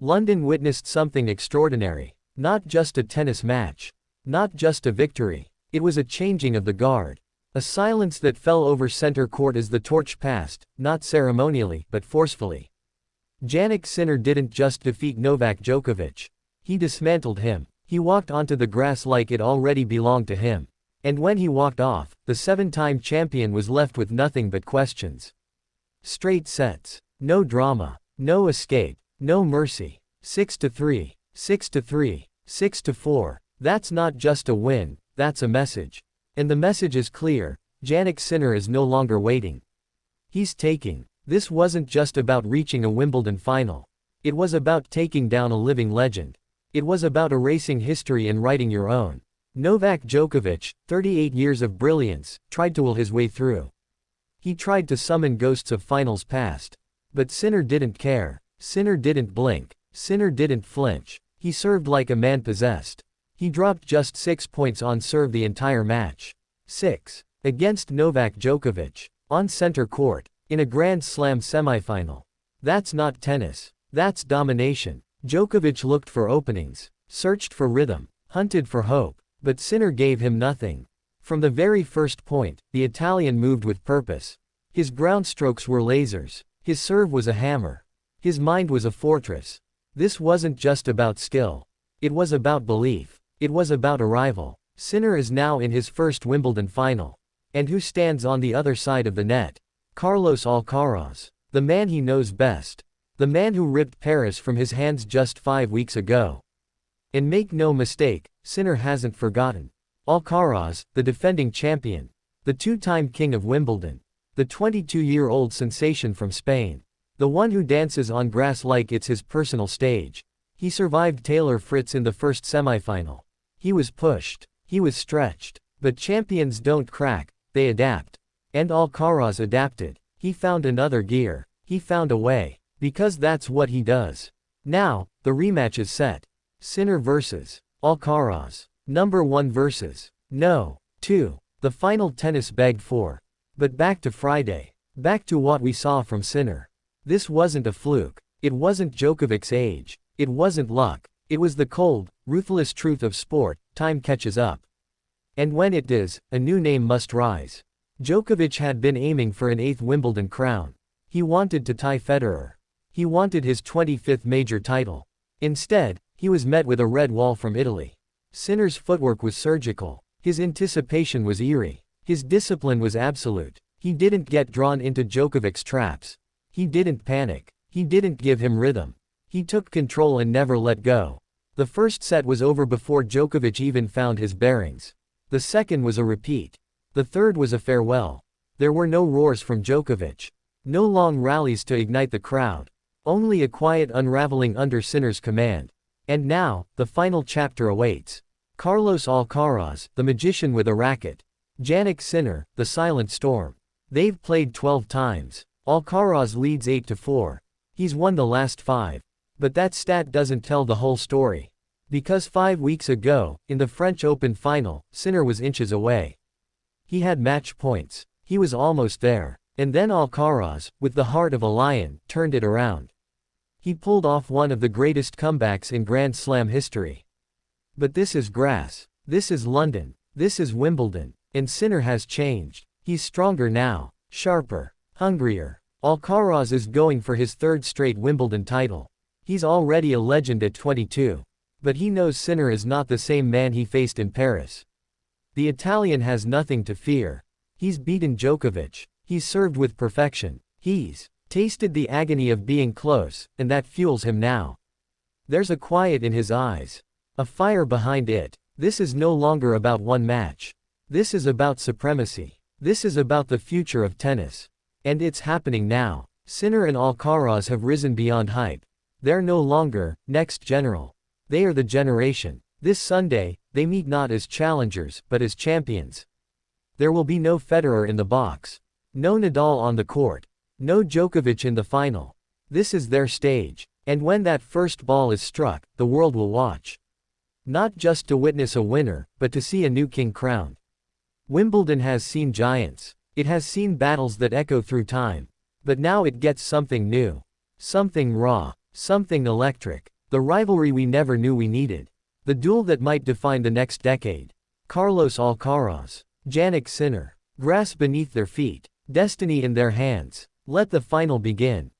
London witnessed something extraordinary. Not just a tennis match. Not just a victory. It was a changing of the guard. A silence that fell over center court as the torch passed, not ceremonially, but forcefully. Jannik Sinner didn't just defeat Novak Djokovic. He dismantled him. He walked onto the grass like it already belonged to him. And when he walked off, the 7-time champion was left with nothing but questions. Straight sets. No drama. No escape. No mercy. 6-3. 6-3. 6-4. That's not just a win, that's a message. And the message is clear: Jannik Sinner is no longer waiting. He's taking. This wasn't just about reaching a Wimbledon final. It was about taking down a living legend. It was about erasing history and writing your own. Novak Djokovic, 38 years of brilliance, tried to will his way through. He tried to summon ghosts of finals past. But Sinner didn't care. Sinner didn't blink. Sinner didn't flinch. He served like a man possessed. He dropped just 6 points on serve the entire match. 6. Against Novak Djokovic. On center court. In a Grand Slam semifinal. That's not tennis. That's domination. Djokovic looked for openings. Searched for rhythm. Hunted for hope. But Sinner gave him nothing. From the very first point, the Italian moved with purpose. His ground strokes were lasers. His serve was a hammer. His mind was a fortress. This wasn't just about skill. It was about belief. It was about arrival. Sinner is now in his first Wimbledon final. And who stands on the other side of the net? Carlos Alcaraz. The man he knows best. The man who ripped Paris from his hands just 5 weeks ago. And make no mistake, Sinner hasn't forgotten. Alcaraz, the defending champion. The 2-time king of Wimbledon. The 22-year-old sensation from Spain. The one who dances on grass like it's his personal stage. He survived Taylor Fritz in the first semifinal. He was pushed. He was stretched. But champions don't crack, they adapt. And Alcaraz adapted. He found another gear. He found a way. Because that's what he does. Now, the rematch is set. Sinner vs. Alcaraz. Number 1 versus. No. 2. The final tennis begged for. But back to Friday. Back to what we saw from Sinner. This wasn't a fluke. It wasn't Djokovic's age. It wasn't luck. It was the cold, ruthless truth of sport: time catches up. And when it does, a new name must rise. Djokovic had been aiming for an 8th Wimbledon crown. He wanted to tie Federer. He wanted his 25th major title. Instead, he was met with a red wall from Italy. Sinner's footwork was surgical. His anticipation was eerie. His discipline was absolute. He didn't get drawn into Djokovic's traps. He didn't panic. He didn't give him rhythm. He took control and never let go. The first set was over before Djokovic even found his bearings. The second was a repeat. The third was a farewell. There were no roars from Djokovic. No long rallies to ignite the crowd. Only a quiet unraveling under Sinner's command. And now, the final chapter awaits. Carlos Alcaraz, the magician with a racket. Jannik Sinner, the silent storm. They've played 12 times. Alcaraz leads 8-4. He's won the last 5. But that stat doesn't tell the whole story. Because 5 weeks ago, in the French Open final, Sinner was inches away. He had match points. He was almost there. And then Alcaraz, with the heart of a lion, turned it around. He pulled off one of the greatest comebacks in Grand Slam history. But this is grass. This is London. This is Wimbledon. And Sinner has changed. He's stronger now. Sharper. Hungrier. Alcaraz is going for his 3rd straight Wimbledon title. He's already a legend at 22. But he knows Sinner is not the same man he faced in Paris. The Italian has nothing to fear. He's beaten Djokovic. He's served with perfection. He's tasted the agony of being close, and that fuels him now. There's a quiet in his eyes. A fire behind it. This is no longer about one match. This is about supremacy. This is about the future of tennis. And it's happening now. Sinner and Alcaraz have risen beyond hype. They're no longer next general. They are the generation. This Sunday, they meet not as challengers, but as champions. There will be no Federer in the box. No Nadal on the court. No Djokovic in the final. This is their stage. And when that first ball is struck, the world will watch. Not just to witness a winner, but to see a new king crowned. Wimbledon has seen giants. It has seen battles that echo through time. But now it gets something new. Something raw. Something electric. The rivalry we never knew we needed. The duel that might define the next decade. Carlos Alcaraz. Jannik Sinner. Grass beneath their feet. Destiny in their hands. Let the final begin.